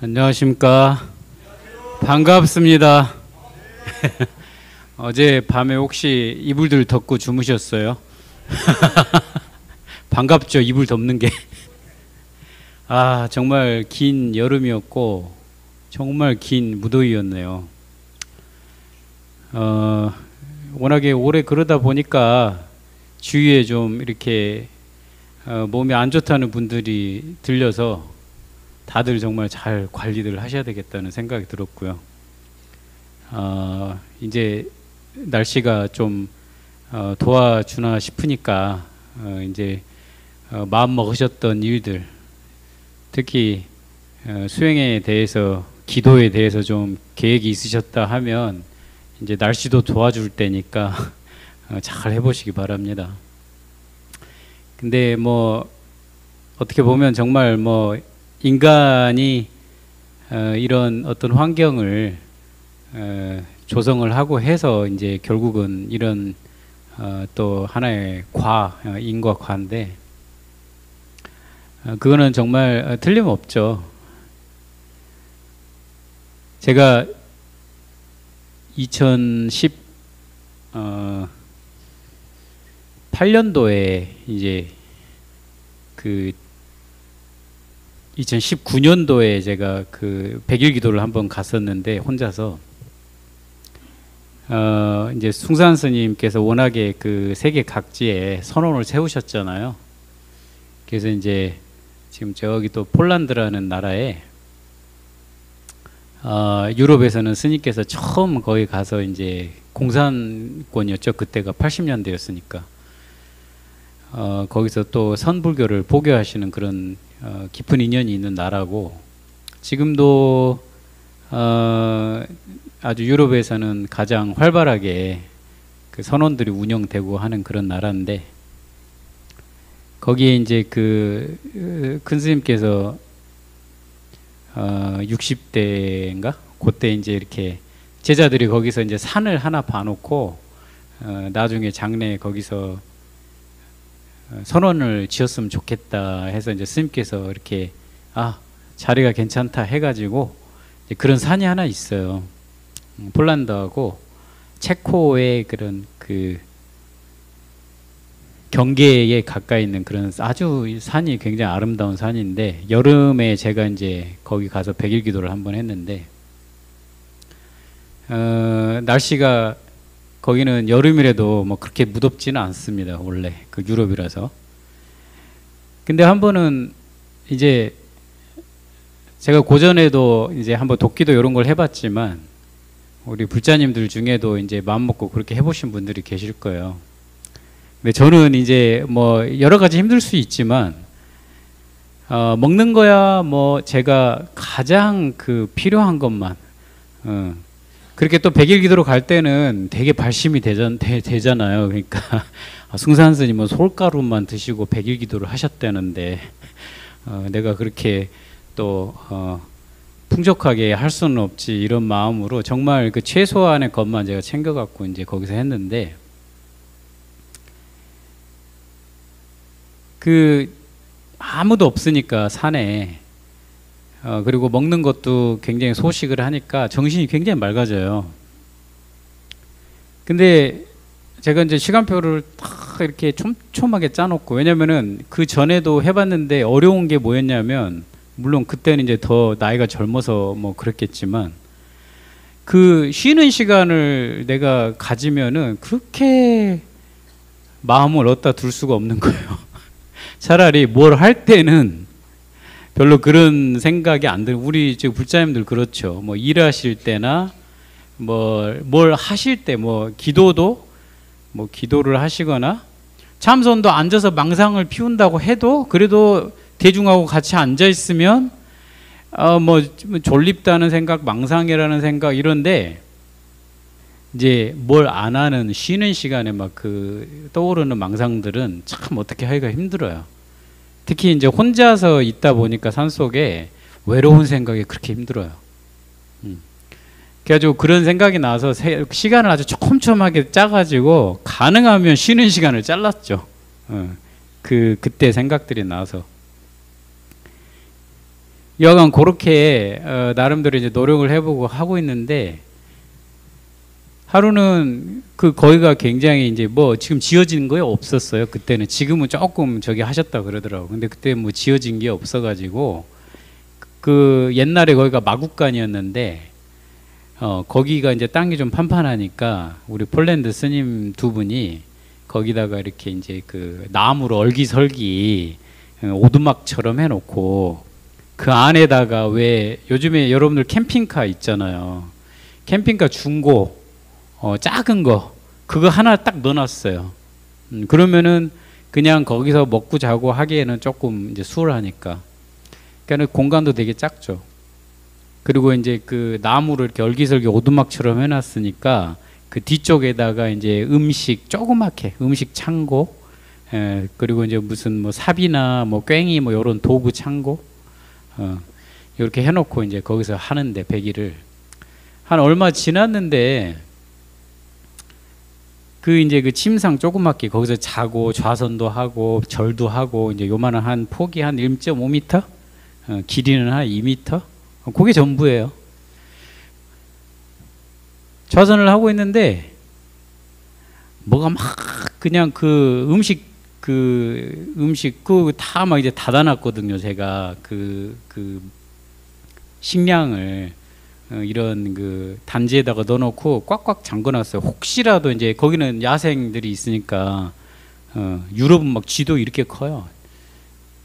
안녕하십니까. 반갑습니다. 어제 밤에 혹시 이불들 덮고 주무셨어요? 반갑죠, 이불 덮는 게. 아, 정말 긴 여름이었고 정말 긴 무더위였네요. 워낙에 오래 그러다 보니까 주위에 좀 이렇게 몸이 안 좋다는 분들이 들려서 다들 정말 잘 관리를 하셔야 되겠다는 생각이 들었고요. 이제 날씨가 좀 도와주나 싶으니까 이제 마음 먹으셨던 일들, 특히 수행에 대해서, 기도에 대해서 좀 계획이 있으셨다 하면 이제 날씨도 도와줄 때니까 잘 해보시기 바랍니다. 근데 뭐 어떻게 보면 정말 뭐 인간이 이런 어떤 환경을 조성을 하고 해서 이제 결국은 이런 또 하나의 인과과인데 그거는 정말 틀림없죠. 제가 2018년도에 이제 2019년도에 제가 그 100일 기도를 한번 갔었는데 혼자서 이제 숭산 스님께서 워낙에 그 세계 각지에 선원을 세우셨잖아요. 그래서 이제 지금 저기 또 폴란드라는 나라에 유럽에서는 스님께서 처음 거기 가서 이제 공산권이었죠. 그때가 80년대였으니까 거기서 또 선불교를 포교하시는 그런 깊은 인연이 있는 나라고, 지금도 아주 유럽에서는 가장 활발하게 그 선원들이 운영되고 하는 그런 나라인데, 거기에 이제 그 큰 스님께서 60대인가 그때 이제 이렇게 제자들이 거기서 이제 산을 하나 봐놓고 나중에 장래에 거기서 선원을 지었으면 좋겠다 해서 이제 스님께서 이렇게 자리가 괜찮다 해가지고 이제 그런 산이 하나 있어요. 폴란드하고 체코의 그런 그 경계에 가까이 있는 그런 아주 산이 굉장히 아름다운 산인데, 여름에 제가 이제 거기 가서 100일 기도를 한번 했는데 날씨가 거기는 여름이라도 뭐 그렇게 무덥지는 않습니다. 원래 그 유럽이라서. 근데 한 번은 이제 제가 고전에도 이제 한번 도끼도 이런 걸 해봤지만 우리 불자님들 중에도 이제 마음 먹고 그렇게 해보신 분들이 계실 거예요. 근데 저는 이제 뭐 여러 가지 힘들 수 있지만 먹는 거야 뭐 제가 가장 그 필요한 것만 그렇게 또 100일 기도로 갈 때는 되게 발심이 되잖아요. 그러니까 숭산 스님은 솔가루만 드시고 100일 기도를 하셨다는데 내가 그렇게 또 풍족하게 할 수는 없지, 이런 마음으로 정말 그 최소한의 것만 제가 챙겨갖고 이제 거기서 했는데, 그 아무도 없으니까 산에 그리고 먹는 것도 굉장히 소식을 하니까 정신이 굉장히 맑아져요. 근데 제가 이제 시간표를 딱 이렇게 촘촘하게 짜놓고, 왜냐면은 그 전에도 해봤는데 어려운 게 뭐였냐면, 물론 그때는 이제 더 나이가 젊어서 뭐 그랬겠지만 그 쉬는 시간을 내가 가지면은 그렇게 마음을 얻다 둘 수가 없는 거예요. 차라리 뭘 할 때는 별로 그런 생각이 안 들고, 우리 지금 불자님들 그렇죠. 뭐 일하실 때나 뭘 하실 때, 뭐 기도도 뭐 기도를 하시거나 참선도 앉아서 망상을 피운다고 해도 그래도 대중하고 같이 앉아 있으면 뭐 졸립다는 생각, 망상이라는 생각 이런데, 이제 뭘 안 하는 쉬는 시간에 막 그 떠오르는 망상들은 참 어떻게 하기가 힘들어요. 특히 이제 혼자서 있다 보니까 산속에 외로운 생각이 그렇게 힘들어요. 그래가지고 그런 생각이 나서 시간을 아주 촘촘하게 짜가지고 가능하면 쉬는 시간을 잘랐죠. 그때 생각들이 나서. 여간 그렇게 나름대로 이제 노력을 해보고 하고 있는데 하루는 그 거기가 굉장히 이제 뭐 지금 지어진 거에 없었어요. 그때는 지금은 조금 저기 하셨다 그러더라고. 근데 그때 뭐 지어진 게 없어가지고 그 옛날에 거기가 마국간이었는데 거기가 이제 땅이 좀 판판하니까 우리 폴란드 스님 두 분이 거기다가 이렇게 이제 그 나무로 얼기설기 오두막처럼 해놓고 그 안에다가 왜 요즘에 여러분들 캠핑카 있잖아요. 캠핑카 중고 작은 거 그거 하나 딱 넣어놨어요. 그러면은 그냥 거기서 먹고 자고 하기에는 조금 이제 수월하니까. 그러니까 공간도 되게 작죠. 그리고 이제 그 나무를 이렇게 얼기설기 오두막처럼 해놨으니까 그 뒤쪽에다가 이제 음식 조그맣게 음식 창고, 그리고 이제 무슨 뭐 삽이나 뭐 꽹이 뭐 이런 도구 창고, 이렇게 해놓고 이제 거기서 하는데 배기를 한 얼마 지났는데 그 이제 그 침상 조그맣게 거기서 자고 좌선도 하고 절도 하고 이제 요만한 한 폭이 한 1.5m, 길이는 한 2m, 그게 전부예요. 좌선을 하고 있는데 뭐가 막 그냥 그 음식 그 다 막 이제 닫아놨거든요. 제가 그 식량을 이런 그 단지에다가 넣어놓고 꽉꽉 잠궈놨어요. 혹시라도 이제 거기는 야생들이 있으니까 유럽은 막 쥐도 이렇게 커요.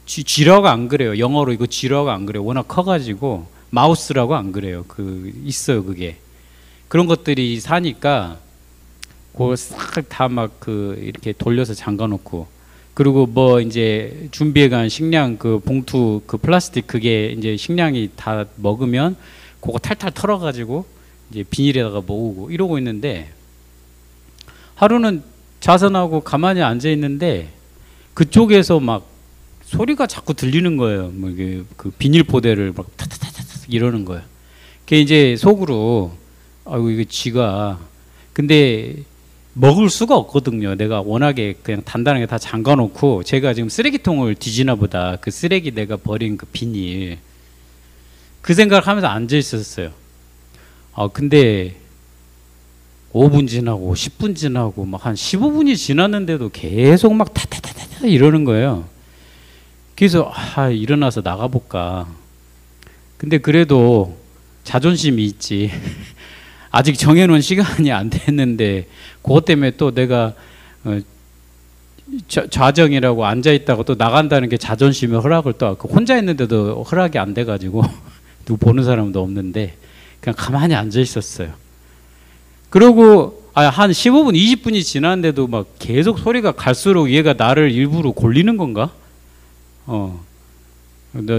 쥐라고 안 그래요. 영어로 이거 쥐라고 안 그래요. 워낙 커가지고 마우스라고 안 그래요. 그 있어요 그게. 그런 것들이 사니까 그걸 싹 다 막 그 이렇게 돌려서 잠가놓고 그리고 뭐 이제 준비해간 식량 그 봉투 그 플라스틱 그게 이제 식량이 다 먹으면 그거 탈탈 털어가지고 이제 비닐에다가 모으고 이러고 있는데 하루는 좌선하고 가만히 앉아 있는데 그쪽에서 막 소리가 자꾸 들리는 거예요. 뭐 이게 그 비닐 포대를 막 타타타타 이러는 거예요. 그게 이제 속으로 아이고 이거 쥐가 근데 먹을 수가 없거든요. 내가 워낙에 그냥 단단하게 다 잠가놓고 제가 지금 쓰레기통을 뒤지나 보다. 그 쓰레기 내가 버린 그 비닐 그 생각을 하면서 앉아 있었어요. 근데 5분 지나고 10분 지나고 막 한 15분이 지났는데도 계속 막 타타타타 이러는 거예요. 그래서 일어나서 나가볼까. 근데 그래도 자존심이 있지. 아직 정해놓은 시간이 안 됐는데 그것 때문에 또 내가 좌정이라고 앉아있다고 또 나간다는 게 자존심의 허락을 또 혼자 있는데도 허락이 안 돼가지고 누구 보는 사람도 없는데 그냥 가만히 앉아있었어요. 그러고 한 15분 20분이 지났는데도 막 계속 소리가 갈수록 얘가 나를 일부러 골리는 건가?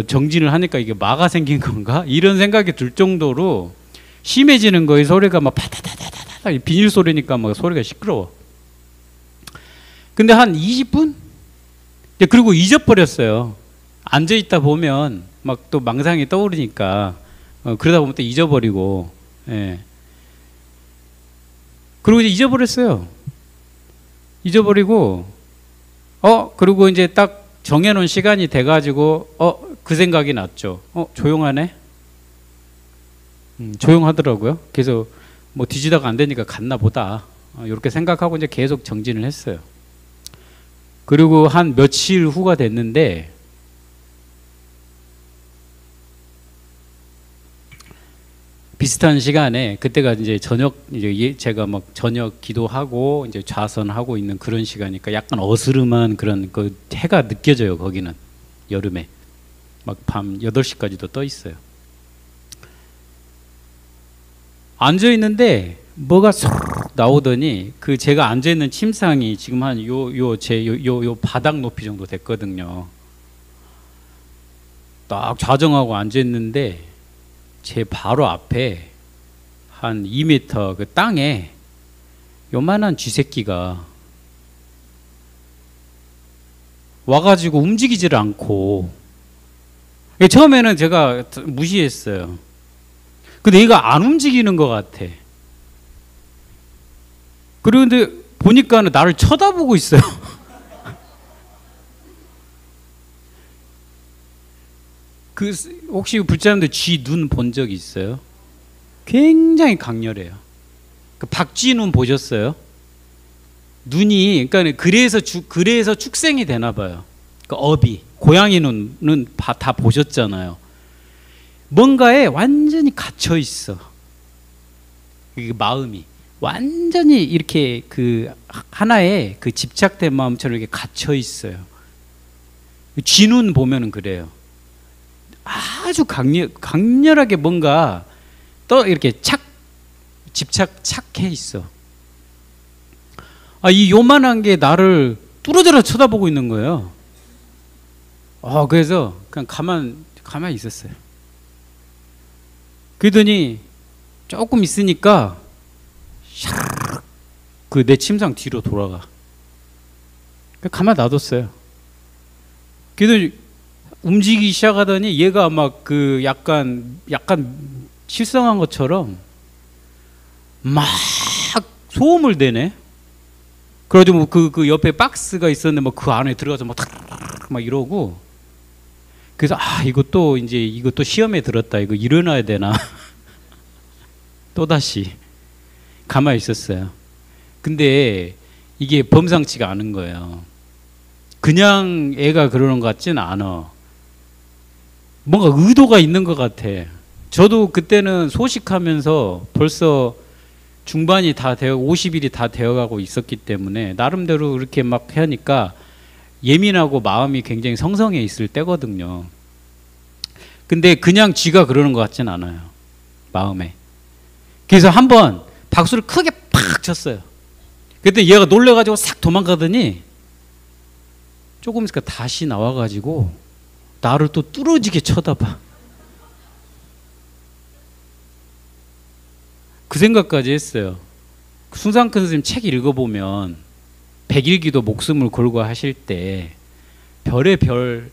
정진을 하니까 이게 마가 생긴 건가? 이런 생각이 들 정도로 심해지는 거예요. 소리가 막 파다다다다다 비닐 소리니까 막 소리가 시끄러워. 근데 한 20분? 그리고 잊어버렸어요. 앉아있다 보면 막 또 망상이 떠오르니까 그러다 보면 또 잊어버리고 예. 그리고 이제 잊어버렸어요. 잊어버리고 그리고 이제 딱 정해놓은 시간이 돼가지고 그 생각이 났죠. 조용하네. 조용하더라고요. 그래서 뭐 뒤지다가 안 되니까 갔나 보다. 이렇게 생각하고 이제 계속 정진을 했어요. 그리고 한 며칠 후가 됐는데 비슷한 시간에 그때가 이제 저녁 이제 제가 막 저녁 기도하고 이제 좌선하고 있는 그런 시간이니까 약간 어스름한 그런 그 해가 느껴져요. 거기는 여름에 막 밤 8시까지도 떠 있어요. 앉아 있는데 뭐가 쏙 나오더니 그 제가 앉아 있는 침상이 지금 한 요 바닥 높이 정도 됐거든요. 딱 좌정하고 앉아 있는데 제 바로 앞에 한 2m 그 땅에 요만한 쥐새끼가 와가지고 움직이지를 않고 처음에는 제가 무시했어요. 근데 얘가 안 움직이는 것 같아. 그런데 보니까 나를 쳐다보고 있어요. 그 그 혹시 불자님들 쥐 눈 본 적 있어요? 굉장히 강렬해요. 그 박쥐 눈 보셨어요? 눈이 그러니까 그래서 축생이 되나 봐요. 그 어비 고양이 눈은 다 보셨잖아요. 뭔가에 완전히 갇혀 있어. 그 마음이 완전히 이렇게 그 하나에 그 집착된 마음처럼 이렇게 갇혀 있어요. 쥐눈 보면은 그래요. 아주 강렬하게 뭔가 또 이렇게 집착해 있어. 이 요만한 게 나를 뚫어져라 쳐다보고 있는 거예요. 그래서 그냥 가만히 있었어요. 그러더니 조금 있으니까 샤르르 그 내 침상 뒤로 돌아가. 가만 놔뒀어요. 그러더니 움직이기 시작하더니 얘가 막 그 약간 실성한 것처럼 막 소음을 내네. 그래가지고 뭐 그 옆에 박스가 있었는데 뭐 그 안에 들어가서 막 이러고. 그래서 이것도 시험에 들었다. 이거 일어나야 되나. 또다시 가만히 있었어요. 근데 이게 범상치가 않은 거예요. 그냥 애가 그러는 것 같진 않아. 뭔가 의도가 있는 것 같아. 저도 그때는 소식하면서 벌써 중반이 다 되어 50일이 다 되어가고 있었기 때문에 나름대로 이렇게 막 하니까 예민하고 마음이 굉장히 성성해 있을 때거든요. 근데 그냥 쥐가 그러는 것 같진 않아요. 마음에. 그래서 한번 박수를 크게 팍 쳤어요. 그때 얘가 놀래가지고 싹 도망가더니 조금 있으니까 다시 나와가지고 나를 또 뚫어지게 쳐다봐. 그 생각까지 했어요. 숭상큰 선생님 책 읽어보면 백일기도 목숨을 걸고 하실 때 별의 별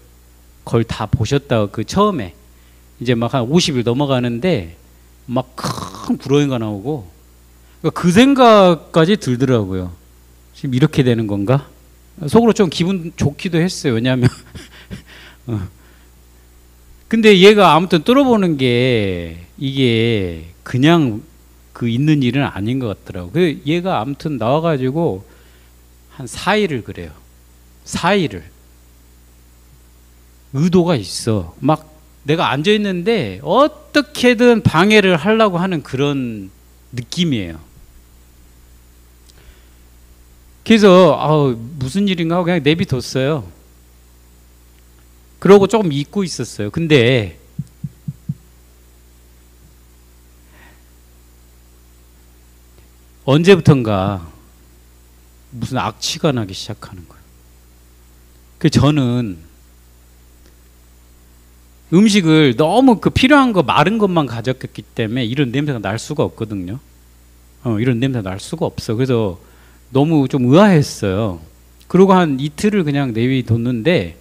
걸 다 보셨다고 그 처음에 이제 막 한 50일 넘어가는데 막 큰 불어인가 나오고 그 생각까지 들더라고요. 지금 이렇게 되는 건가? 속으로 좀 기분 좋기도 했어요. 왜냐하면 근데 얘가 아무튼 뚫어보는 게 이게 그냥 그 있는 일은 아닌 것 같더라고. 그 얘가 아무튼 나와가지고 한 4일을 그래요. 4일을 의도가 있어. 막 내가 앉아 있는데 어떻게든 방해를 하려고 하는 그런 느낌이에요. 그래서 무슨 일인가 하고 그냥 내비뒀어요. 그러고 조금 잊고 있었어요. 근데 언제부턴가 무슨 악취가 나기 시작하는 거예요. 그 저는 음식을 너무 그 필요한 거 마른 것만 가졌기 때문에 이런 냄새가 날 수가 없거든요. 이런 냄새가 날 수가 없어. 그래서 너무 좀 의아했어요. 그리고 한 이틀을 그냥 내비뒀는데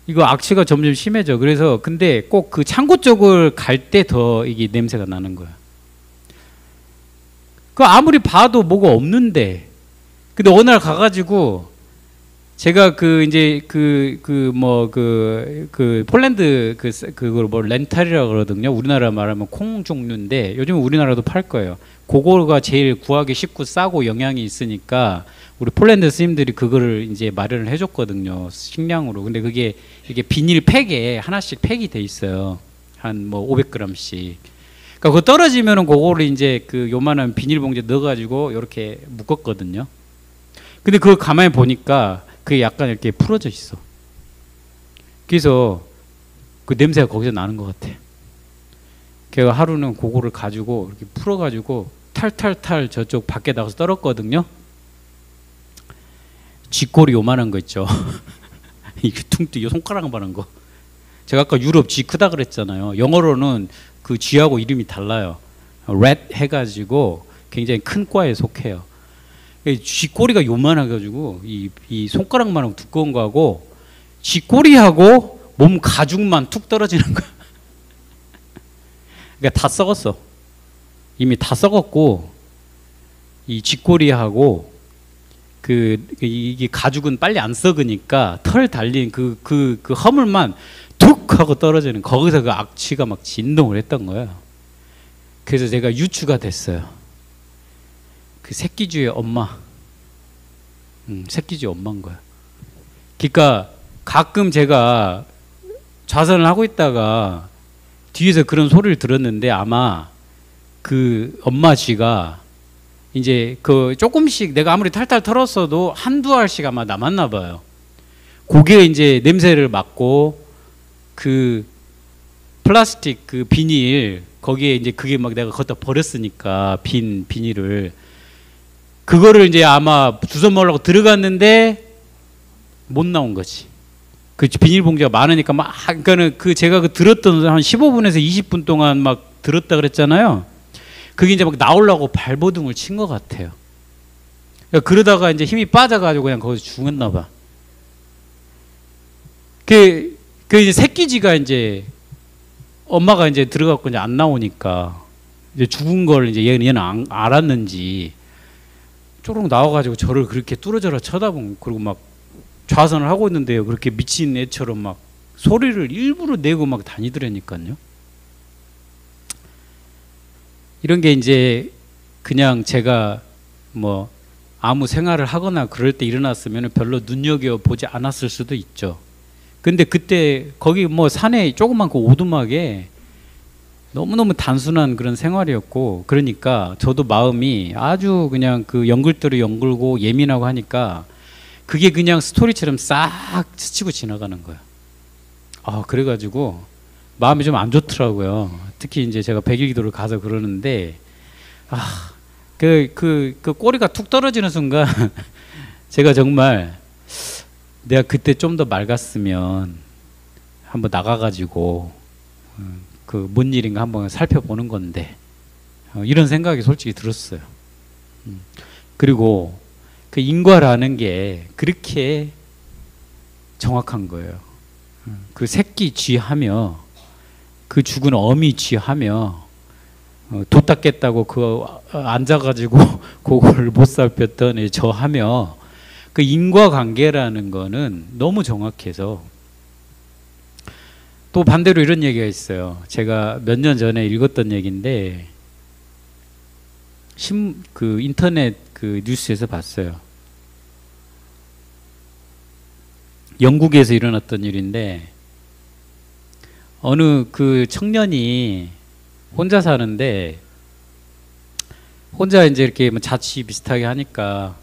이거 악취가 점점 심해져. 그래서 근데 꼭 그 창고 쪽을 갈 때 더 이게 냄새가 나는 거야. 그 아무리 봐도 뭐가 없는데. 근데 어느 날 가가지고 제가 폴란드 그걸 뭐 렌탈이라고 그러거든요. 우리나라 말하면 콩 종류인데 요즘 우리나라도 팔 거예요. 그거가 제일 구하기 쉽고 싸고 영양이 있으니까 우리 폴란드 스님들이 그거를 이제 마련을 해줬거든요. 식량으로. 근데 그게 이게 비닐 팩에 하나씩 팩이 돼 있어요. 한 뭐 500g씩. 그러니까 그거 떨어지면은 그거를 이제 그 요만한 비닐봉지에 넣어가지고 이렇게 묶었거든요. 근데 그걸 가만히 보니까 그게 약간 이렇게 풀어져 있어. 그래서 그 냄새가 거기서 나는 것 같아. 걔가 하루는 그거를 가지고 이렇게 풀어가지고 탈탈탈 저쪽 밖에 나가서 떨었거든요. 쥐꼬리 요만한 거 있죠. 이게 퉁퉁 손가락만한 거. 제가 아까 유럽 쥐 크다 그랬잖아요. 영어로는 그 쥐하고 이름이 달라요. 렛 해가지고 굉장히 큰 과에 속해요. 쥐꼬리가 요만해가지고 이 손가락만한 두꺼운 거하고 쥐꼬리하고 몸 가죽만 툭 떨어지는 거야. 그러니까 다 썩었어. 이미 다 썩었고 이 쥐꼬리하고 이게 가죽은 빨리 안 썩으니까 털 달린 그 허물만 툭 하고 떨어지는, 거기서 그 악취가 막 진동을 했던 거예요. 그래서 제가 유추가 됐어요. 그 새끼쥐의 엄마. 새끼쥐 엄마인 거야. 그러니까 가끔 제가 좌선을 하고 있다가 뒤에서 그런 소리를 들었는데 아마 그 엄마 쥐가 이제 그 조금씩 내가 아무리 탈탈 털었어도 한두 알씩 아마 남았나 봐요. 그게 이제 냄새를 맡고 그 플라스틱 그 비닐 거기에 이제 그게 막 내가 걷다 버렸으니까 비닐을 그거를 이제 아마 주워 먹으려고 들어갔는데 못 나온 거지. 그 비닐봉지가 많으니까 막 그러니까는 그 제가 그 들었던 한 15분에서 20분 동안 막 들었다 그랬잖아요. 그게 이제 막 나오려고 발버둥을 친 것 같아요. 그러니까 그러다가 이제 힘이 빠져가지고 그냥 거기서 죽었나 봐. 그 이제 새끼쥐가 이제 엄마가 이제 들어갔고 이제 안 나오니까 이제 죽은 걸 이제 얘는 알았는지 쪼록 나와가지고 저를 그렇게 뚫어져라 쳐다보고 그리고 막 좌선을 하고 있는데요. 그렇게 미친 애처럼 막 소리를 일부러 내고 막 다니더라니까요. 이런 게 이제 그냥 제가 뭐 아무 생활을 하거나 그럴 때 일어났으면 별로 눈여겨보지 않았을 수도 있죠. 근데 그때 거기 뭐 산에 조그만 그 오두막에 너무너무 단순한 그런 생활이었고 그러니까 저도 마음이 아주 그냥 그 연글대로 연글고 예민하고 하니까 그게 그냥 스토리처럼 싹 스치고 지나가는 거예요. 그래가지고 마음이 좀 안 좋더라고요. 특히 이제 제가 백일기도를 가서 그러는데 그 꼬리가 툭 떨어지는 순간 제가 정말 내가 그때 좀 더 맑았으면 한번 나가가지고 그 뭔 일인가 한번 살펴보는 건데 이런 생각이 솔직히 들었어요. 그리고 그 인과라는 게 그렇게 정확한 거예요. 그 새끼 쥐하며 그 죽은 어미 쥐하며 도 닦겠다고 그거 앉아가지고 그걸 못 살폈던 저하며 그 인과관계라는 거는 너무 정확해서 또 반대로 이런 얘기가 있어요. 제가 몇 년 전에 읽었던 얘기인데 그 인터넷 그 뉴스에서 봤어요. 영국에서 일어났던 일인데 어느 그 청년이 혼자 사는데 혼자 이제 이렇게 뭐 자취 비슷하게 하니까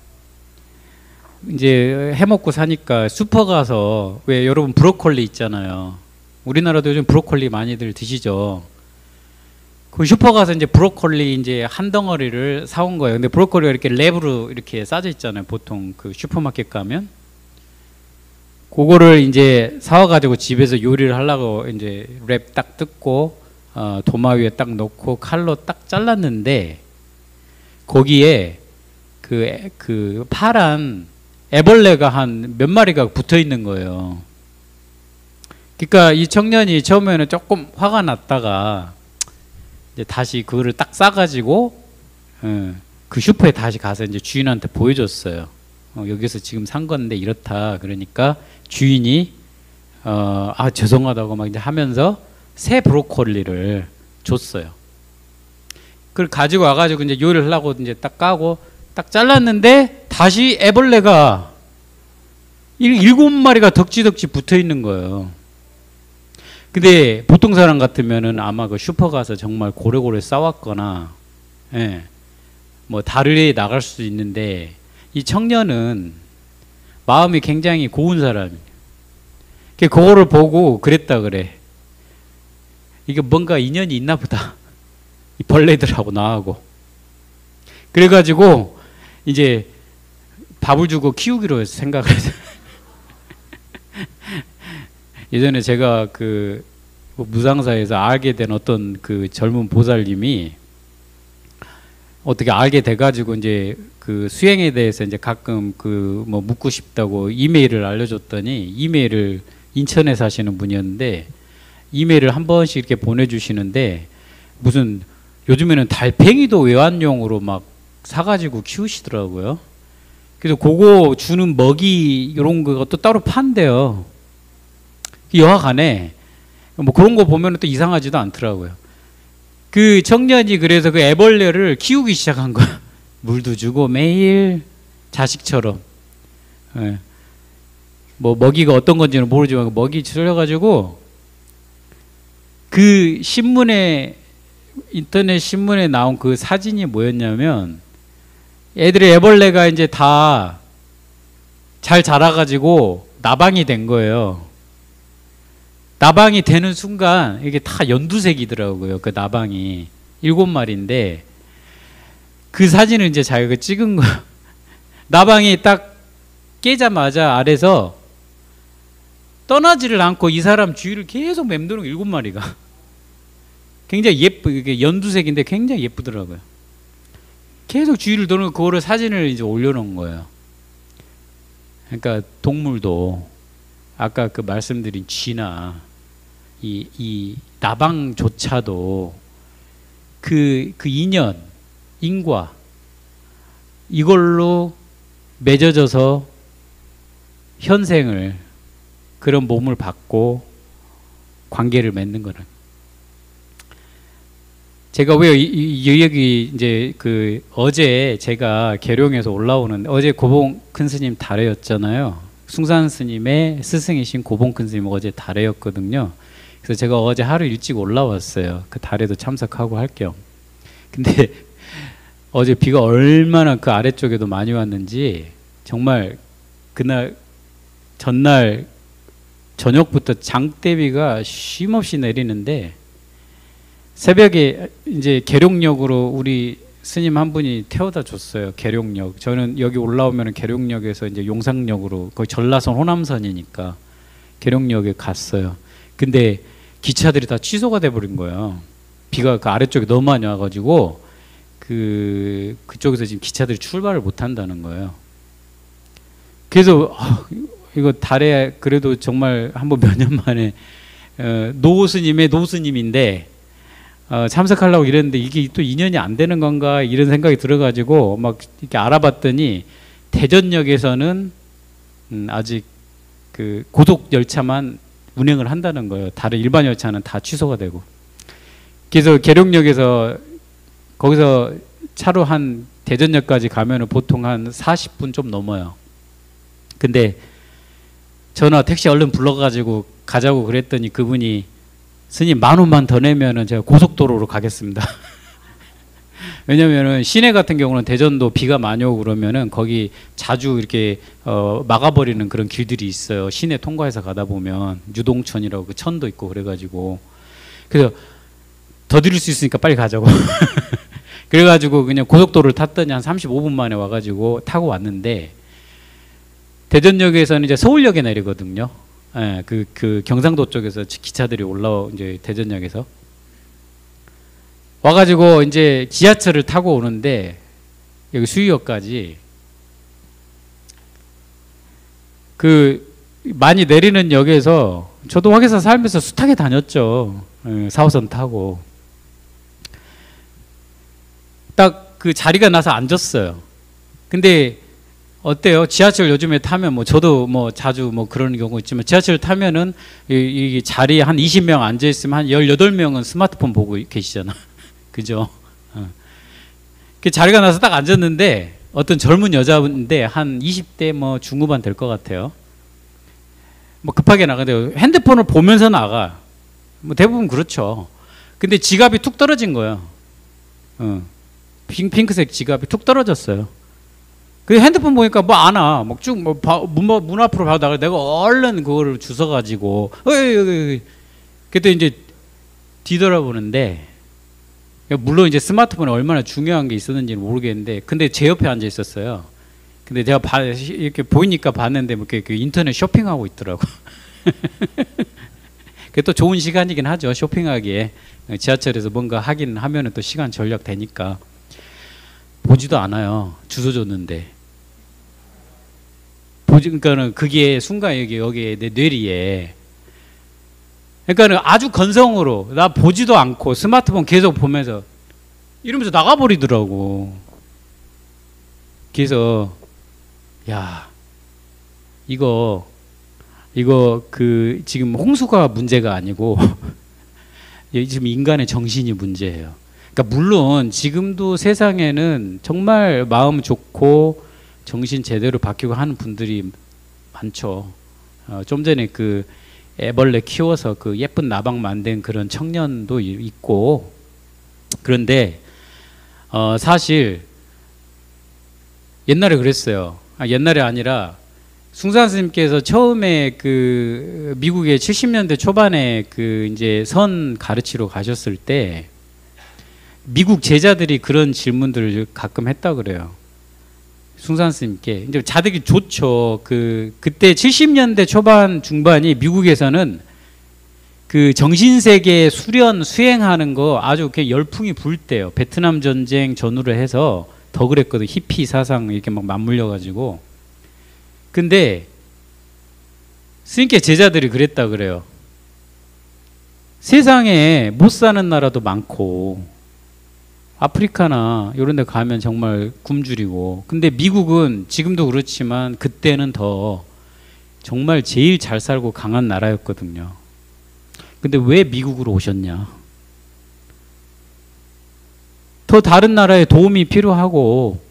이제 해먹고 사니까 슈퍼 가서 왜 여러분 브로콜리 있잖아요. 우리나라도 요즘 브로콜리 많이들 드시죠. 그 슈퍼 가서 이제 브로콜리 이제 한 덩어리를 사온 거예요. 근데 브로콜리가 이렇게 랩으로 이렇게 싸져 있잖아요. 보통 그 슈퍼마켓 가면. 그거를 이제 사와가지고 집에서 요리를 하려고 이제 랩 딱 뜯고 도마 위에 딱 놓고 칼로 딱 잘랐는데 거기에 그 파란 애벌레가 한 몇 마리가 붙어 있는 거예요. 그러니까 이 청년이 처음에는 조금 화가 났다가 이제 다시 그거를 딱 싸가지고 그 슈퍼에 다시 가서 이제 주인한테 보여줬어요. 여기서 지금 산 건데 이렇다. 그러니까 주인이 죄송하다고 막 이제 하면서 새 브로콜리를 줬어요. 그걸 가지고 와가지고 이제 요리를 하려고 이제 딱 까고 딱 잘랐는데 다시 애벌레가 7마리가 덕지덕지 붙어 있는 거예요. 근데 보통 사람 같으면은 아마 그 슈퍼 가서 정말 고래고래 싸웠거나, 뭐 다르게 나갈 수도 있는데 이 청년은 마음이 굉장히 고운 사람이에요. 그거를 보고 그랬다 그래. 이게 뭔가 인연이 있나 보다. 이 벌레들하고 나하고. 그래가지고 이제 밥을 주고 키우기로 생각을 했어요. 예전에 제가 그 무상사에서 알게 된 어떤 그 젊은 보살님이 어떻게 알게 돼가지고 이제 그 수행에 대해서 이제 가끔 그 뭐 묻고 싶다고 이메일을 알려줬더니 이메일을 인천에 사시는 분이었는데 이메일을 한 번씩 이렇게 보내주시는데 무슨 요즘에는 달팽이도 외환용으로 막 사가지고 키우시더라고요. 그래서 그거 주는 먹이 이런 거 또 따로 판대요. 여하간에 뭐 그런 거 보면 또 이상하지도 않더라고요. 그 청년이 그래서 그 애벌레를 키우기 시작한 거야. 물도 주고 매일 자식처럼. 예. 뭐 먹이가 어떤 건지는 모르지만 먹이 줄여가지고 그 신문에 인터넷 신문에 나온 그 사진이 뭐였냐면 애들의 애벌레가 이제 다 잘 자라가지고 나방이 된 거예요. 나방이 되는 순간 이게 다 연두색이더라고요. 그 나방이 7마리인데 그 사진을 이제 자기가 찍은 거야. 나방이 딱 깨자마자 아래서 떠나지를 않고 이 사람 주위를 계속 맴도는 7마리가. 굉장히 이게 연두색인데 굉장히 예쁘더라고요. 계속 주위를 도는 그거를 사진을 이제 올려놓은 거예요. 그러니까 동물도 아까 그 말씀드린 쥐나 이 나방조차도 그 인연, 인과 이걸로 맺어져서 현생을 그런 몸을 받고 관계를 맺는 거는. 제가 왜 이 얘기 이제 그 어제 제가 계룡에서 올라오는데 어제 고봉 큰 스님 달회였잖아요. 숭산 스님의 스승이신 고봉 큰 스님 어제 달회였거든요. 그래서 제가 어제 하루 일찍 올라왔어요. 그 달회도 참석하고 할 겸. 근데 어제 비가 얼마나 그 아래쪽에도 많이 왔는지 정말 그날 전날 저녁부터 장대비가 쉼없이 내리는데 새벽에 이제 계룡역으로 우리 스님 한 분이 태워다 줬어요. 계룡역. 저는 여기 올라오면 계룡역에서 이제 용상역으로 거의 전라선 호남선이니까 계룡역에 갔어요. 근데 기차들이 다 취소가 돼 버린 거예요. 비가 그 아래쪽에 너무 많이 와가지고 그쪽에서 지금 기차들이 출발을 못 한다는 거예요. 그래서 이거 달에 그래도 정말 한번 몇 년 만에 노스님의 노스님인데 참석하려고 이랬는데 이게 또 인연이 안 되는 건가 이런 생각이 들어가지고 막 이렇게 알아봤더니 대전역에서는 아직 그 고속 열차만 운행을 한다는 거예요. 다른 일반 열차는 다 취소가 되고. 그래서 계룡역에서 거기서 차로 한 대전역까지 가면은 보통 한 40분 좀 넘어요. 근데 전화 택시 얼른 불러가지고 가자고 그랬더니 그분이 스님 10,000원만 더 내면은 제가 고속도로로 가겠습니다. 왜냐면은 시내 같은 경우는 대전도 비가 많이 오고 그러면은 거기 자주 이렇게 막아버리는 그런 길들이 있어요. 시내 통과해서 가다 보면 유동천이라고 그 천도 있고 그래가지고 그래서 더 드릴 수 있으니까 빨리 가자고. 그래가지고 그냥 고속도로를 탔더니 한 35분 만에 와가지고 타고 왔는데 대전역에서는 이제 서울역에 내리거든요. 예, 그 경상도 쪽에서 기차들이 이제 대전역에서 와가지고 이제 지하철을 타고 오는데 여기 수유역까지 그 많이 내리는 역에서 저도 화계사 살면서 숱하게 다녔죠. 예, 4호선 타고 딱 그 자리가 나서 앉았어요. 근데 어때요? 지하철 요즘에 타면 뭐 저도 뭐 자주 뭐 그런 경우 있지만 지하철 타면은 이 자리에 한 20명 앉아 있으면 한 18명은 스마트폰 보고 계시잖아. 그죠? 그 자리가 나서 딱 앉았는데 어떤 젊은 여자인데 한 20대 뭐 중후반 될 것 같아요. 뭐 급하게 나가는데 핸드폰을 보면서 나가. 뭐 대부분 그렇죠. 근데 지갑이 툭 떨어진 거예요. 핑크색 지갑이 툭 떨어졌어요. 그 핸드폰 보니까 뭐 안 와. 막 쭉 문 앞으로 바로 나가. 내가 얼른 그거를 주워가지고 그때 이제 뒤돌아보는데 물론 이제 스마트폰에 얼마나 중요한 게 있었는지는 모르겠는데 근데 제 옆에 앉아 있었어요. 근데 제가 이렇게 보이니까 봤는데 뭐 이렇게 인터넷 쇼핑하고 있더라고. 그게 또 좋은 시간이긴 하죠. 쇼핑하기에 지하철에서 뭔가 하긴 하면은 또 시간 절약 되니까. 보지도 않아요. 주소 줬는데. 그러니까는 그게 순간 여기에 내 뇌리에. 그러니까는 아주 건성으로 나 보지도 않고 스마트폰 계속 보면서 이러면서 나가버리더라고. 그래서 야 이거 그 지금 홍수가 문제가 아니고 지금 인간의 정신이 문제예요. 그러니까 물론 지금도 세상에는 정말 마음 좋고 정신 제대로 바뀌고 하는 분들이 많죠. 좀 전에 그 애벌레 키워서 그 예쁜 나방 만든 그런 청년도 있고. 그런데 사실 옛날에 그랬어요. 옛날이 아니라 숭산 스님께서 처음에 그 미국의 70년대 초반에 그 이제 선 가르치러 가셨을 때 미국 제자들이 그런 질문들을 가끔 했다 그래요. 숭산 스님께. 이제 자들이 좋죠. 그때 70년대 초반 중반이 미국에서는 그 정신세계 수련 수행하는 거 아주 이렇게 열풍이 불 때요. 베트남 전쟁 전후로 해서 더 그랬거든. 히피 사상 이렇게 막 맞물려 가지고. 근데 스님께 제자들이 그랬다 그래요. 세상에 못 사는 나라도 많고 아프리카나 이런 데 가면 정말 굶주리고, 근데 미국은 지금도 그렇지만 그때는 더 정말 제일 잘 살고 강한 나라였거든요. 근데 왜 미국으로 오셨냐? 더 다른 나라에 도움이 필요하고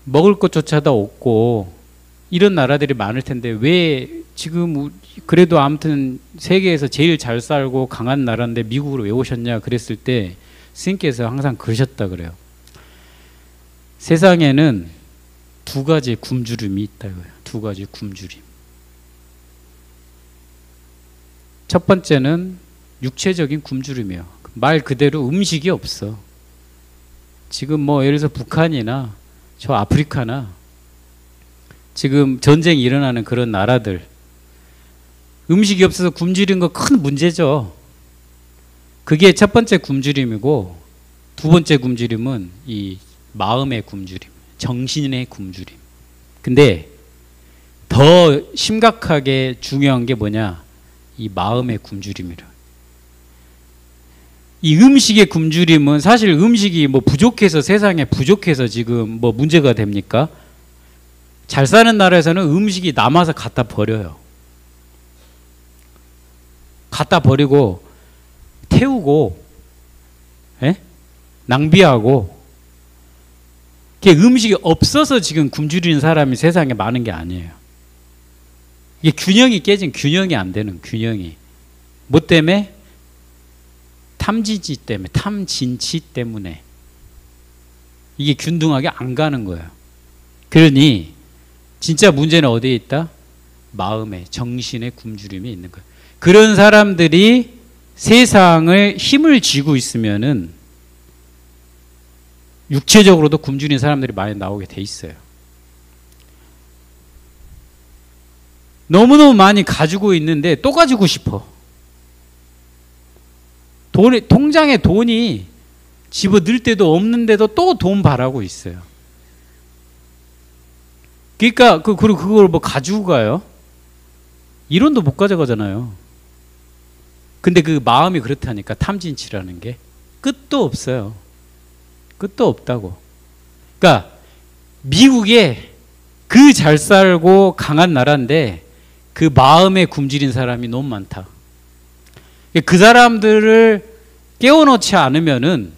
먹을 것조차도 없고 이런 나라들이 많을 텐데 왜 지금 그래도 아무튼 세계에서 제일 잘 살고 강한 나라인데 미국으로 왜 오셨냐 그랬을 때 스님께서 항상 그러셨다 그래요. 세상에는 두 가지 굶주림이 있다 이거예요. 두 가지 굶주림. 첫 번째는 육체적인 굶주림이에요. 말 그대로 음식이 없어. 지금 뭐 예를 들어서 북한이나 저 아프리카나 지금 전쟁이 일어나는 그런 나라들 음식이 없어서 굶주린 거 큰 문제죠. 그게 첫 번째 굶주림이고, 두 번째 굶주림은 이 마음의 굶주림, 정신의 굶주림. 근데 더 심각하게 중요한 게 뭐냐? 이 마음의 굶주림이라. 이 음식의 굶주림은 사실 음식이 뭐 부족해서 세상에 부족해서 지금 뭐 문제가 됩니까? 잘 사는 나라에서는 음식이 남아서 갖다 버려요. 갖다 버리고 태우고 낭비하고. 이게 음식이 없어서 지금 굶주리는 사람이 세상에 많은 게 아니에요. 이게 균형이 깨진, 균형이 안 되는 균형이. 뭐 때문에? 탐진치 때문에, 탐진치 때문에 이게 균등하게 안 가는 거예요. 그러니 진짜 문제는 어디에 있다? 마음에, 정신의 굶주림이 있는 거예요. 그런 사람들이 세상을 힘을 쥐고 있으면은 육체적으로도 굶주린 사람들이 많이 나오게 돼 있어요. 너무너무 많이 가지고 있는데 또 가지고 싶어. 통장에 돈이 집어넣을 때도 없는데도 또 돈 바라고 있어요. 그러니까 그리고 그걸 뭐 가지고 가요? 1원도 못 가져가잖아요. 근데 그 마음이 그렇다니까. 탐진치라는 게 끝도 없어요. 끝도 없다고. 그러니까 미국에 그 잘 살고 강한 나라인데 그 마음에 굶주린 사람이 너무 많다. 그 사람들을 깨워놓지 않으면은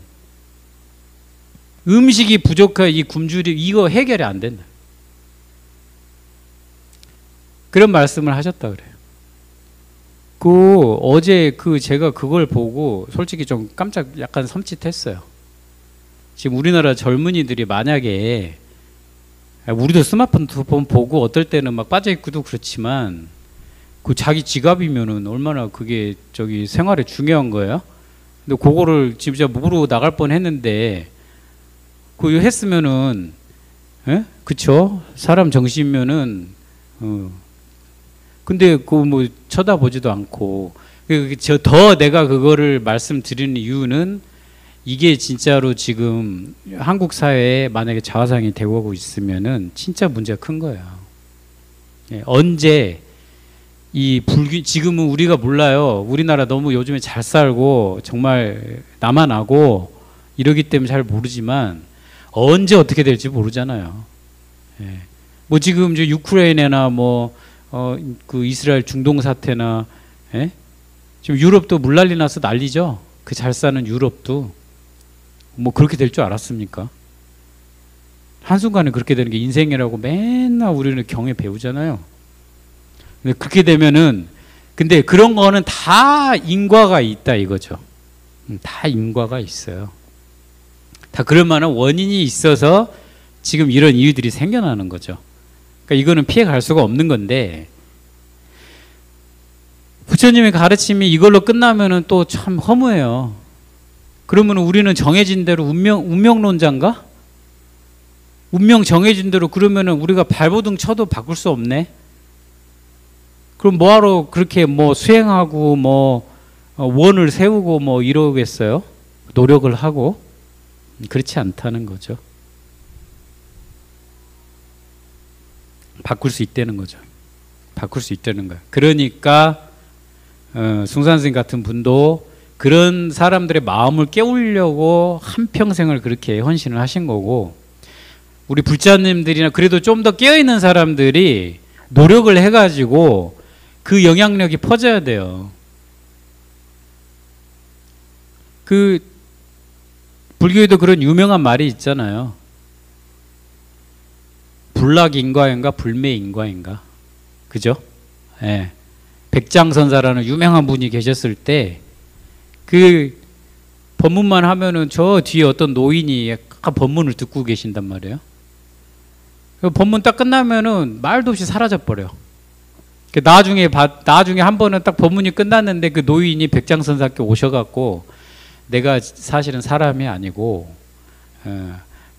음식이 부족한 이 굶주림 이거 해결이 안 된다. 그런 말씀을 하셨다 그래요. 어제 제가 그걸 보고 솔직히 좀 깜짝 약간 섬찟했어요. 지금 우리나라 젊은이들이 만약에 우리도 스마트폰 보고 어떨 때는 막 빠져있고도 그렇지만 그 자기 지갑이면은 얼마나 그게 생활에 중요한 거예요. 근데 그거를 진짜 모르고 나갈 뻔 했는데 그거 했으면은 그쵸? 사람 정신이면은 근데 뭐 쳐다보지도 않고. 더 내가 그거를 말씀드리는 이유는 이게 진짜로 지금 한국 사회에 만약에 자화상이 되고 가고 있으면은 진짜 문제가 큰 거예요. 언제 지금은 우리가 몰라요. 우리나라 너무 요즘에 잘 살고 정말 나만하고 이러기 때문에 잘 모르지만 언제 어떻게 될지 모르잖아요. 뭐 지금 유크레인이나 그 이스라엘 중동 사태나 지금 유럽도 물난리 나서 난리죠. 그 잘 사는 유럽도 뭐 그렇게 될 줄 알았습니까? 한순간에 그렇게 되는 게 인생이라고 맨날 우리는 경에 배우잖아요. 근데 그렇게 되면은 근데 그런 거는 다 인과가 있다 이거죠. 다 인과가 있어요. 다 그럴 만한 원인이 있어서 지금 이런 이유들이 생겨나는 거죠. 그러니까 이거는 피해 갈 수가 없는 건데 부처님의 가르침이 이걸로 끝나면은 또 참 허무해요. 그러면 우리는 정해진 대로 운명론자인가? 운명 정해진 대로 그러면은 우리가 발버둥 쳐도 바꿀 수 없네. 그럼 뭐하러 그렇게 뭐 수행하고 뭐 원을 세우고 뭐 이러겠어요? 노력을 하고 그렇지 않다는 거죠. 바꿀 수 있다는 거죠. 바꿀 수 있다는 거예요. 그러니까 숭산 선생님 같은 분도 그런 사람들의 마음을 깨우려고 한평생을 그렇게 헌신을 하신 거고 우리 불자님들이나 그래도 좀 더 깨어있는 사람들이 노력을 해가지고 그 영향력이 퍼져야 돼요. 그 불교에도 그런 유명한 말이 있잖아요. 불락인과인가 불매인과인가 그죠? 예. 백장선사라는 유명한 분이 계셨을 때 그 법문만 하면은 저 뒤에 어떤 노인이 약간 법문을 듣고 계신단 말이에요. 그 법문 딱 끝나면은 말도 없이 사라져 버려. 나중에 한 번은 딱 법문이 끝났는데 그 노인이 백장선사께 오셔갖고 내가 사실은 사람이 아니고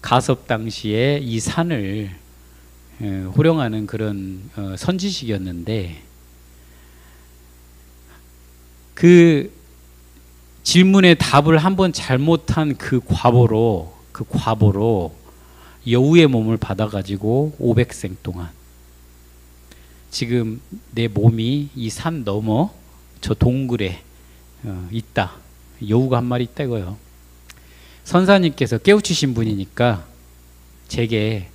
가섭 당시에 이 산을 호령하는 그런 선지식이었는데 그 질문에 답을 한번 잘못한 그 과보로 여우의 몸을 받아가지고 500생 동안 지금 내 몸이 이 산 너머 저 동굴에 있다. 여우가 한 마리 있다 이거요. 선사님께서 깨우치신 분이니까 제게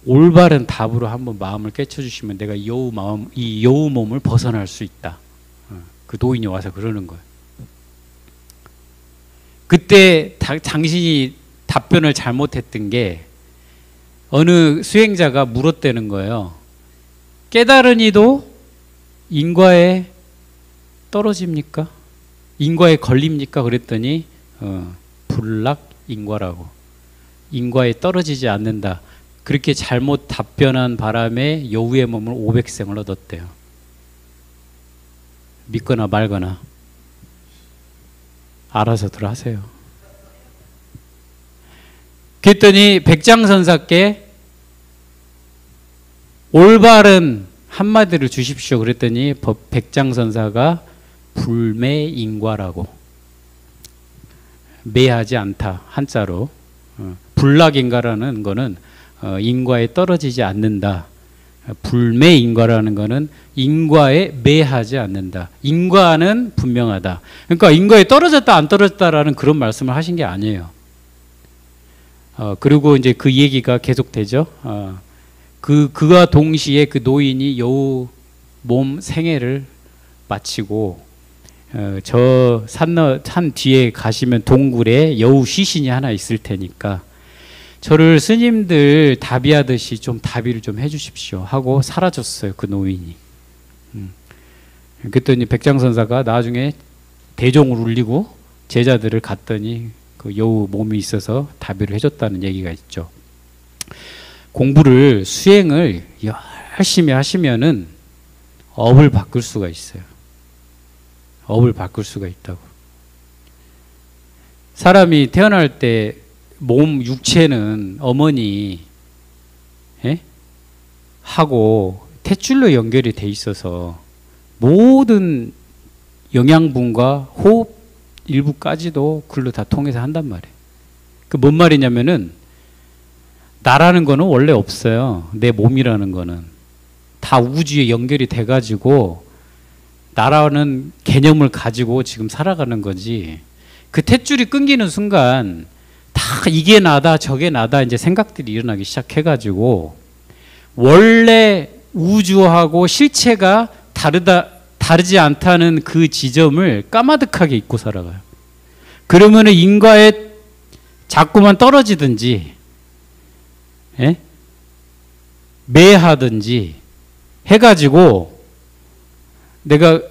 올바른 답으로 한번 마음을 깨쳐주시면 내가 이 여우 몸을 벗어날 수 있다. 그 노인이 와서 그러는 거예요. 그때 당신이 답변을 잘못했던 게 어느 수행자가 물었다는 거예요. 깨달은 이도 인과에 떨어집니까? 인과에 걸립니까? 그랬더니 불락인과라고. 인과에 떨어지지 않는다. 그렇게 잘못 답변한 바람에 여우의 몸을 500생을 얻었대요. 믿거나 말거나 알아서들 하세요. 그랬더니 백장선사께 올바른 한마디를 주십시오. 그랬더니 백장선사가 불매인과라고. 매하지 않다 한자로. 불락인과라는 거는 인과에 떨어지지 않는다. 불매인과라는 거는 인과에 매하지 않는다. 인과는 분명하다. 그러니까 인과에 떨어졌다 안 떨어졌다라는 그런 말씀을 하신 게 아니에요. 그리고 이제 그 얘기가 계속되죠. 그와 동시에 그 노인이 여우 몸 생애를 마치고 저 산 뒤에 가시면 동굴에 여우 시신이 하나 있을 테니까 저를 스님들 다비하듯이 좀 다비를 좀 해주십시오 하고 사라졌어요. 그 노인이. 그랬더니 백장선사가 나중에 대종을 울리고 제자들을 갔더니 그 여우 몸이 있어서 다비를 해줬다는 얘기가 있죠. 공부를 수행을 열심히 하시면은 업을 바꿀 수가 있어요. 업을 바꿀 수가 있다고. 사람이 태어날 때 몸 육체는 어머니 하고 탯줄로 연결이 돼 있어서 모든 영양분과 호흡 일부까지도 글로 다 통해서 한단 말이에요. 그 뭔 말이냐면은 나라는 거는 원래 없어요. 내 몸이라는 거는 다 우주에 연결이 돼가지고 나라는 개념을 가지고 지금 살아가는 거지. 그 탯줄이 끊기는 순간 다 이게 나다 저게 나다 이제 생각들이 일어나기 시작해가지고 원래 우주하고 실체가 다르지 않다는 그 지점을 까마득하게 잊고 살아가요. 그러면은 인과에 자꾸만 떨어지든지, 예? 매하든지 해가지고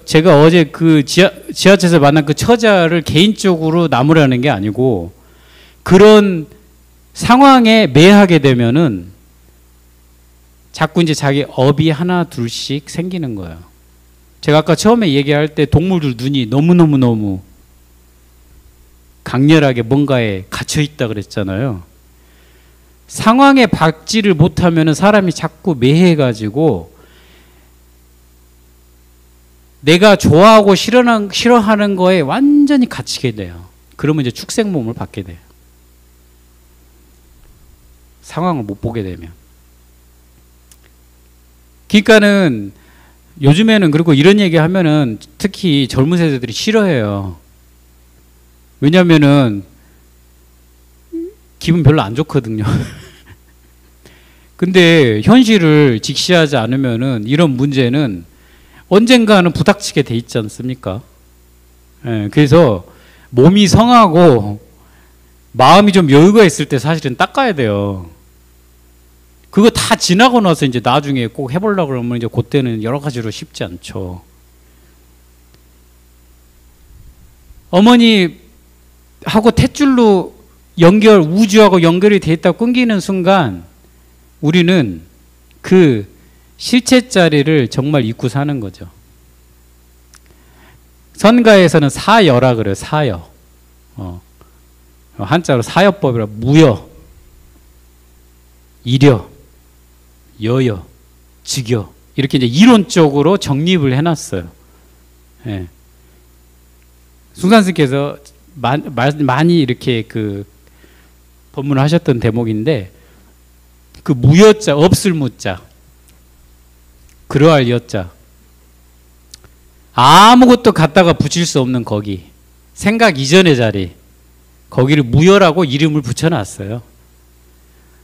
제가 어제 그 지하철에서 만난 그 처자를 개인적으로 나무라는 게 아니고 그런 상황에 매하게 되면은 자꾸 이제 자기 업이 하나 둘씩 생기는 거예요. 제가 아까 처음에 얘기할 때 동물들 눈이 너무너무 강렬하게 뭔가에 갇혀 있다 그랬잖아요. 상황에 받지를 못하면 사람이 자꾸 매해가지고 내가 좋아하고 싫어하는 거에 완전히 갇히게 돼요. 그러면 이제 축생몸을 받게 돼요. 상황을 못 보게 되면. 그러니까는 요즘에는 그리고 이런 얘기 하면은 특히 젊은 세대들이 싫어해요. 왜냐면은 기분 별로 안 좋거든요. 근데 현실을 직시하지 않으면은 이런 문제는 언젠가는 부닥치게 돼 있지 않습니까? 예, 그래서 몸이 성하고 마음이 좀 여유가 있을 때 사실은 닦아야 돼요. 그거 다 지나고 나서 이제 나중에 꼭 해보려고 그러면 이제 그때는 여러 가지로 쉽지 않죠. 어머니하고 탯줄로 우주하고 연결이 돼 있다고 끊기는 순간 우리는 그 실체 자리를 정말 잊고 사는 거죠. 선가에서는 사여라 그래요. 사여. 한자로 사여법이라 무여, 이려, 여여, 직여 이렇게 이제 이론적으로 정립을 해놨어요. 예. 숭산스님께서 많이 이렇게 그 법문을 하셨던 대목인데 그 무여자, 없을 무자, 그러할 여자, 아무것도 갖다가 붙일 수 없는 거기, 생각 이전의 자리, 거기를 무여라고 이름을 붙여놨어요.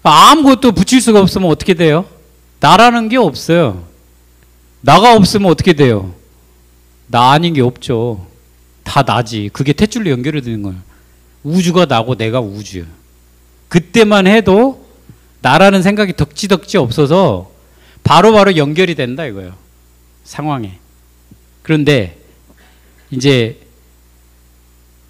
아무것도 붙일 수가 없으면 어떻게 돼요? 나라는 게 없어요. 나가 없으면 어떻게 돼요? 나 아닌 게 없죠. 다 나지. 그게 탯줄로 연결이 되는 거예요. 우주가 나고 내가 우주예요. 그때만 해도 나라는 생각이 덕지덕지 없어서 바로바로 연결이 된다 이거예요. 상황에. 그런데 이제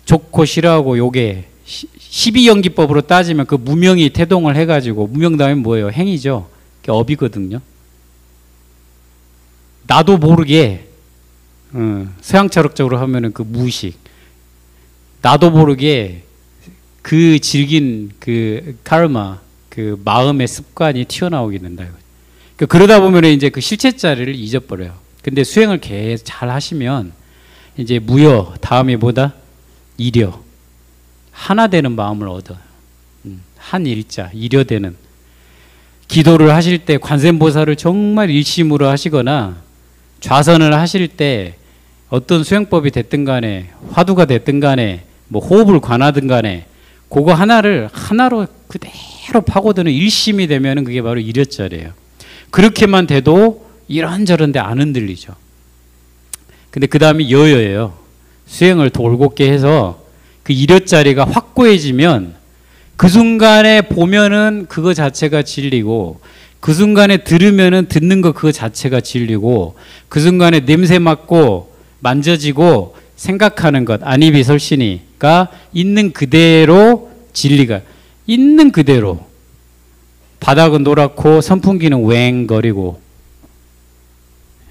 좋고 싫어하고 요게 12연기법으로 따지면 그 무명이 태동을 해가지고, 무명 다음에 뭐예요? 행이죠. 그게 업이거든요. 나도 모르게 서양철학적으로 하면은 그 무의식, 나도 모르게 그 질긴 그 카르마, 그 마음의 습관이 튀어나오게 된다. 그러다 보면 이제 그 실체 자리를 잊어버려요. 근데 수행을 계속 잘 하시면 이제 무여, 다음에 뭐다? 이려. 하나 되는 마음을 얻어요. 한 일자, 이려되는. 기도를 하실 때 관세음보살을 정말 일심으로 하시거나 좌선을 하실 때 어떤 수행법이 됐든 간에, 화두가 됐든 간에, 뭐 호흡을 관하든 간에 그거 하나를 하나로 그대로 파고드는 일심이 되면은 그게 바로 이려자리예요. 그렇게만 돼도 이런저런데 안 흔들리죠. 근데 그 다음이 여여예요. 수행을 돌곧게 해서 그 이려자리가 확고해지면 그 순간에 보면은 그거 자체가 진리고, 그 순간에 들으면은 듣는 거 그거 자체가 진리고, 그 순간에 냄새 맡고 만져지고 생각하는 것, 안이비설신이가 있는 그대로 진리가 있는 그대로, 바닥은 노랗고 선풍기는 웽거리고,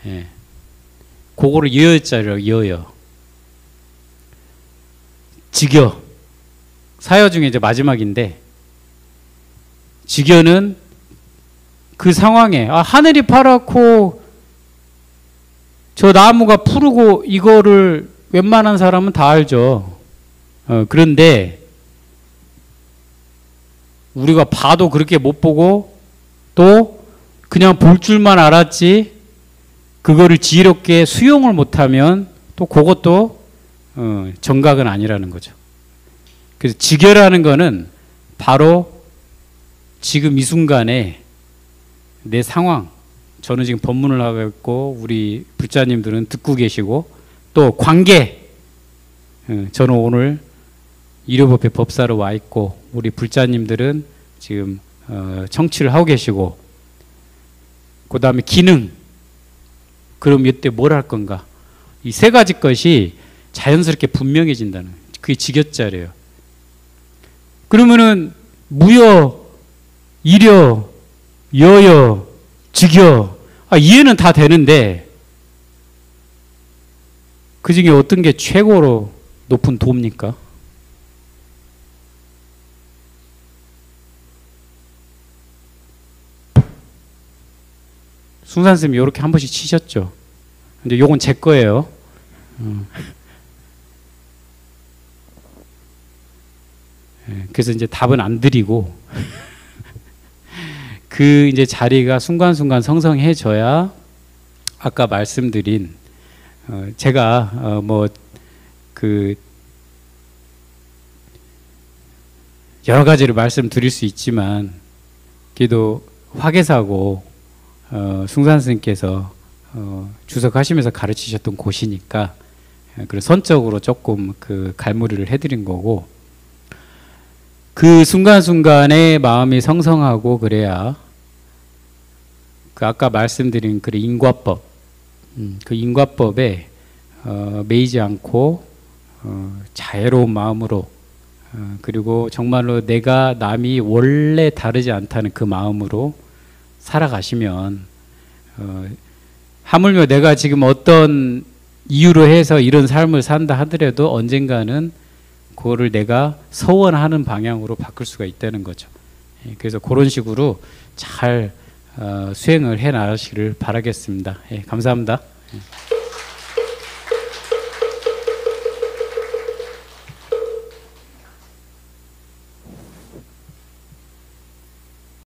예. 그거를 여여자리라고. 여여. 직여. 사여 중에 이제 마지막인데, 직여는 그 상황에 하늘이 파랗고 저 나무가 푸르고 이거를 웬만한 사람은 다 알죠. 그런데 우리가 봐도 그렇게 못 보고 또 그냥 볼 줄만 알았지 그거를 지혜롭게 수용을 못하면 또 그것도 정각은 아니라는 거죠. 그래서 직여라는 거는 바로 지금 이 순간에 내 상황, 저는 지금 법문을 하고 있고 우리 불자님들은 듣고 계시고 또 관계 저는 오늘 일요법회 법사로 와 있고 우리 불자님들은 지금 청취를 하고 계시고 그 다음에 기능 그럼 이때 뭘 할 건가 이 세 가지 것이 자연스럽게 분명해진다는 그게 직역자래요. 그러면은 무여, 이려, 여여, 직여 이해는 다 되는데 그 중에 어떤 게 최고로 높은 도입니까? 숭산스님이 이렇게 한 번씩 치셨죠. 근데 요건 제 거예요. 그래서 이제 답은 안 드리고 그 이제 자리가 순간순간 성성해져야 아까 말씀드린 제가 뭐 그 여러 가지를 말씀드릴 수 있지만 그래도 화계사고 숭산스님께서 주석하시면서 가르치셨던 곳이니까 그래서 선적으로 조금 그 갈무리를 해드린 거고 그 순간순간에 마음이 성성하고 그래야 그 아까 말씀드린 그 인과법 그 인과법에 매이지 않고 자애로운 마음으로 그리고 정말로 내가 남이 원래 다르지 않다는 그 마음으로 살아가시면 하물며 내가 지금 어떤 이유로 해서 이런 삶을 산다 하더라도 언젠가는 그거를 내가 서원하는 방향으로 바꿀 수가 있다는 거죠. 그래서 그런 식으로 잘 수행을 해 나가시기를 바라겠습니다. 감사합니다.